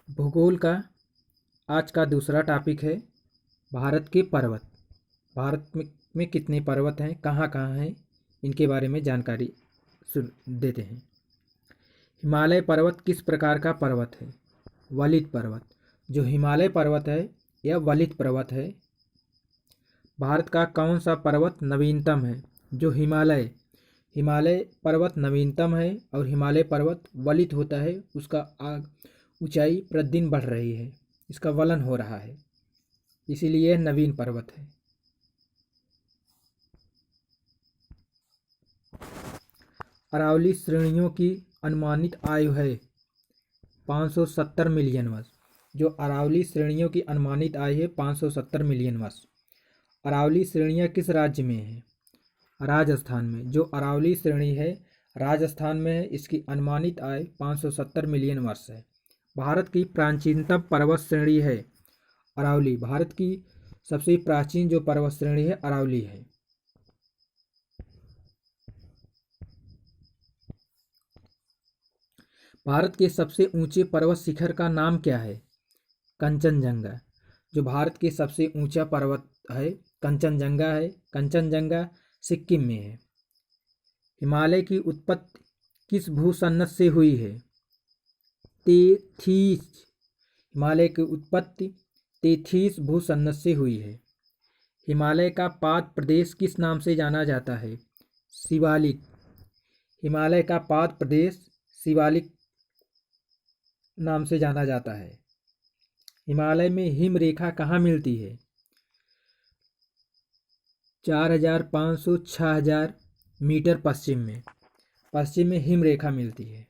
भूगोल का आज का दूसरा टॉपिक है भारत के पर्वत। भारत में कितने पर्वत हैं, कहाँ कहाँ हैं, इनके बारे में जानकारी सुन देते हैं। हिमालय पर्वत किस प्रकार का पर्वत है? वलित पर्वत। जो हिमालय पर्वत है यह वलित पर्वत है। भारत का कौन सा पर्वत नवीनतम है? जो हिमालय हिमालय पर्वत नवीनतम है और हिमालय पर्वत वलित होता है, उसका ऊंचाई प्रतिदिन बढ़ रही है, इसका वलन हो रहा है, इसीलिए यह नवीन पर्वत है। अरावली श्रेणियों की अनुमानित आयु है 570 मिलियन वर्ष। जो अरावली श्रेणियों की अनुमानित आयु है 570 मिलियन वर्ष। अरावली श्रेणियाँ किस राज्य में है? राजस्थान में। जो अरावली श्रेणी है राजस्थान में है, इसकी अनुमानित आयु 570 मिलियन वर्ष है। भारत की प्राचीनतम पर्वत श्रेणी है अरावली। भारत की सबसे प्राचीन जो पर्वत श्रेणी है अरावली है। भारत के सबसे ऊंचे पर्वत शिखर का नाम क्या है? कंचनजंगा। जो भारत के सबसे ऊंचा पर्वत है कंचनजंगा है। कंचनजंगा सिक्किम में है। हिमालय की उत्पत्ति किस भूसन्नत से हुई है? तेथीस। हिमालय की उत्पत्ति तेथीस भूसन्नत से हुई है। हिमालय का पाद प्रदेश किस नाम से जाना जाता है? शिवालिक। हिमालय का पाद प्रदेश शिवालिक नाम से जाना जाता है। हिमालय में हिम रेखा कहाँ मिलती है? 4500 6000 मीटर पश्चिम में हिम रेखा मिलती है।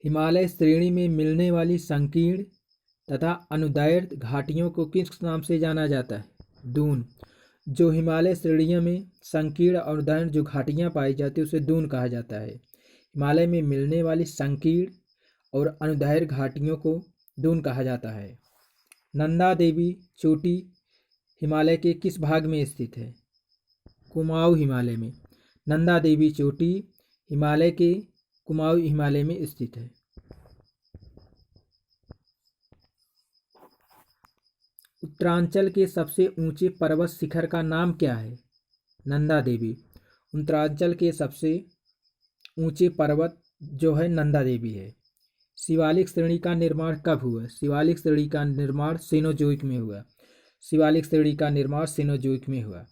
हिमालय श्रेणी में मिलने वाली संकीर्ण तथा अनुदैर्ध्य घाटियों को किस नाम से जाना जाता है? दून। जो हिमालय श्रेणियों में संकीर्ण और अनुदैर्ध्य जो घाटियाँ पाई जाती है उसे दून कहा जाता है। हिमालय में मिलने वाली संकीर्ण और अनुदैर्ध्य घाटियों को दून कहा जाता है। नंदा देवी चोटी हिमालय के किस भाग में स्थित है? कुमाऊं हिमालय में। नंदा देवी चोटी हिमालय के कुमाऊं हिमालय में स्थित है। उत्तरांचल के सबसे ऊंचे पर्वत शिखर का नाम क्या है? नंदा देवी। उत्तरांचल के सबसे ऊंचे पर्वत जो है नंदा देवी है। शिवालिक श्रेणी का निर्माण कब हुआ? शिवालिक श्रेणी का निर्माण सेनोजोइक में हुआ। शिवालिक श्रेणी का निर्माण सेनोजोइक में हुआ।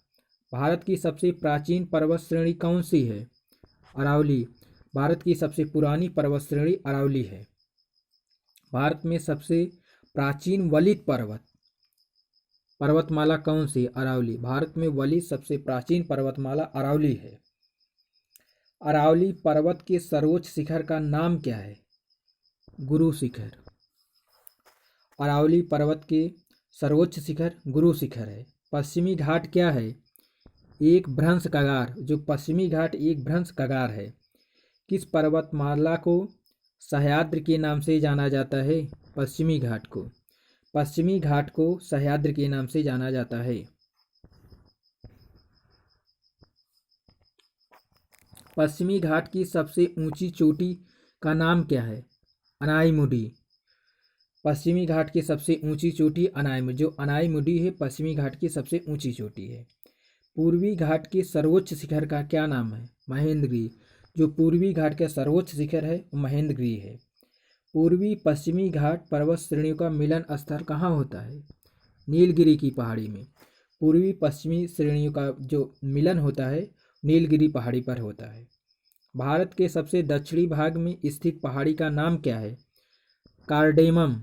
भारत की सबसे प्राचीन पर्वत श्रेणी कौन सी है? अरावली। भारत की सबसे पुरानी पर्वत श्रेणी अरावली है। भारत में सबसे प्राचीन वलित पर्वतमाला कौन सी? अरावली। भारत में वलित सबसे प्राचीन पर्वतमाला अरावली है। अरावली पर्वत के सर्वोच्च शिखर का नाम क्या है? गुरु शिखर। अरावली पर्वत के सर्वोच्च शिखर गुरु शिखर है। पश्चिमी घाट क्या है? एक भ्रंश कगार। जो पश्चिमी घाट एक भ्रंश कगार है। किस पर्वतमाला को सह्याद्री के नाम से जाना जाता है? पश्चिमी घाट को सह्याद्री के नाम से जाना जाता है। पश्चिमी घाट की सबसे ऊंची चोटी का नाम क्या है? अनाईमुडी। पश्चिमी घाट की सबसे ऊंची चोटी अनाईमुडी। जो अनाईमुडी है पश्चिमी घाट की सबसे ऊंची चोटी है। पूर्वी घाट के सर्वोच्च शिखर का क्या नाम है? महेंद्रगिरी। जो पूर्वी घाट का सर्वोच्च शिखर है वो महेंद्रगिरी है। पूर्वी पश्चिमी घाट पर्वत श्रेणियों का मिलन स्थल कहाँ होता है? नीलगिरी की पहाड़ी में। पूर्वी पश्चिमी श्रेणियों का जो मिलन होता है नीलगिरी पहाड़ी पर होता है। भारत के सबसे दक्षिणी भाग में स्थित पहाड़ी का नाम क्या है? कार्डेमम।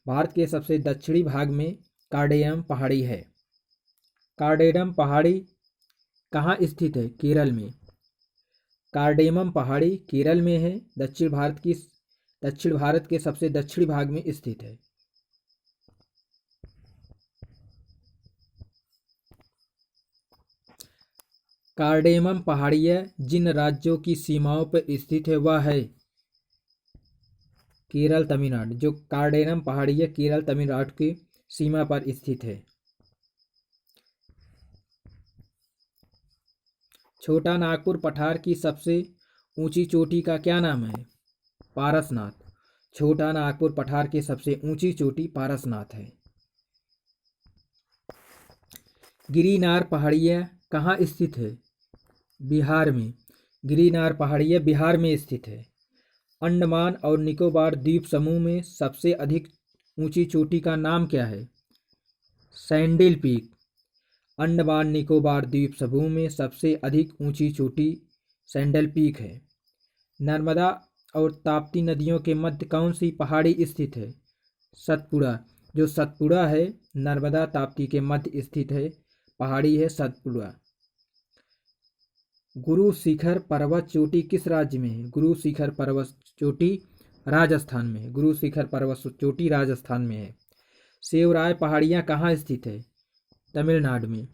भारत के सबसे दक्षिणी भाग में कार्डेमम पहाड़ी है। कार्डेमम पहाड़ी कहाँ स्थित है? केरल में। कार्डेमम पहाड़ी केरल में है। दक्षिण भारत के सबसे दक्षिणी भाग में स्थित है। कार्डेमम पहाड़ियाँ जिन राज्यों की सीमाओं पर स्थित है वह है केरल तमिलनाडु। जो कार्डेमम पहाड़ियाँ केरल तमिलनाडु की सीमा पर स्थित है। छोटा नागपुर पठार की सबसे ऊंची चोटी का क्या नाम है? पारसनाथ। छोटा नागपुर पठार की सबसे ऊंची चोटी पारसनाथ है। गिरिनार पहाड़ियाँ कहाँ स्थित है? बिहार में। गिरिनार पहाड़ियाँ बिहार में स्थित है। अंडमान और निकोबार द्वीप समूह में सबसे अधिक ऊंची चोटी का नाम क्या है? Sandal peak. अंडमान निकोबार द्वीप समूह में सबसे अधिक ऊंची चोटी सैंडल पीक है। नर्मदा और ताप्ती नदियों के मध्य कौन सी पहाड़ी स्थित है? सतपुड़ा। जो सतपुड़ा है नर्मदा ताप्ती के मध्य स्थित है पहाड़ी है सतपुड़ा। गुरु शिखर पर्वत चोटी किस राज्य में है? गुरु शिखर पर्वत चोटी राजस्थान में है। गुरु शिखर पर्वत चोटी राजस्थान में है। सेवराय पहाड़ियाँ कहाँ स्थित है? तमिलनाडु में।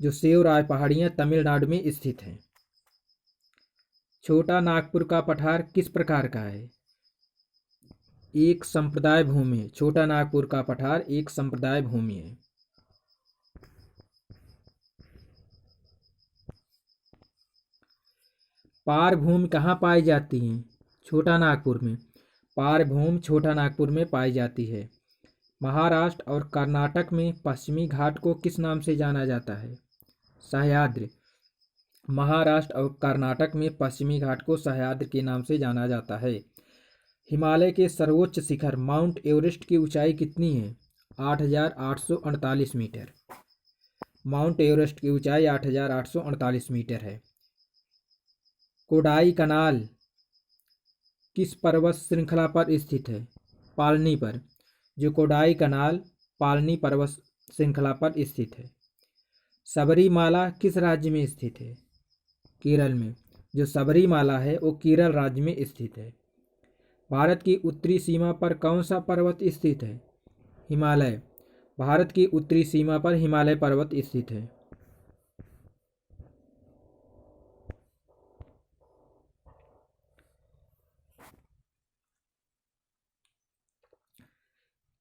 जो सेवराय पहाड़ियाँ तमिलनाडु में स्थित हैं। छोटा नागपुर का पठार किस प्रकार का है? एक संप्रदाय भूमि है। छोटा नागपुर का पठार एक संप्रदाय भूमि है। पारभूमि कहाँ पाई जाती हैं? छोटा नागपुर में। पारभूमि छोटा नागपुर में पाई जाती है। महाराष्ट्र और कर्नाटक में पश्चिमी घाट को किस नाम से जाना जाता है? सह्याद्री। महाराष्ट्र और कर्नाटक में पश्चिमी घाट को सह्याद्री के नाम से जाना जाता है। हिमालय के सर्वोच्च शिखर माउंट एवरेस्ट की ऊंचाई कितनी है? 8,848 मीटर। माउंट एवरेस्ट की ऊंचाई 8,848 मीटर है। कोडाई कनाल किस पर्वत श्रृंखला पर स्थित है? पालनी पर। जो कोडाई कनाल पालनी पर्वत श्रृंखला पर स्थित है। सबरीमाला किस राज्य में स्थित है? केरल में। जो सबरीमाला है वो केरल राज्य में स्थित है। भारत की उत्तरी सीमा पर कौन सा पर्वत स्थित है? हिमालय। भारत की उत्तरी सीमा पर हिमालय पर्वत स्थित है।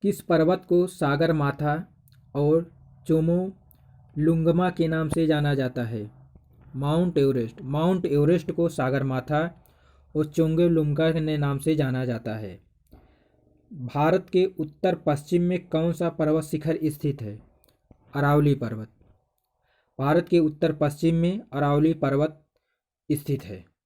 किस पर्वत को सागर माथा और चोमोलुंगमा के नाम से जाना जाता है? Mount Everest. माउंट एवरेस्ट को सागर माथा और चोंगेलुंगा के नाम से जाना जाता है। भारत के उत्तर पश्चिम में कौन सा पर्वत शिखर स्थित है? अरावली पर्वत। भारत के उत्तर पश्चिम में अरावली पर्वत स्थित है।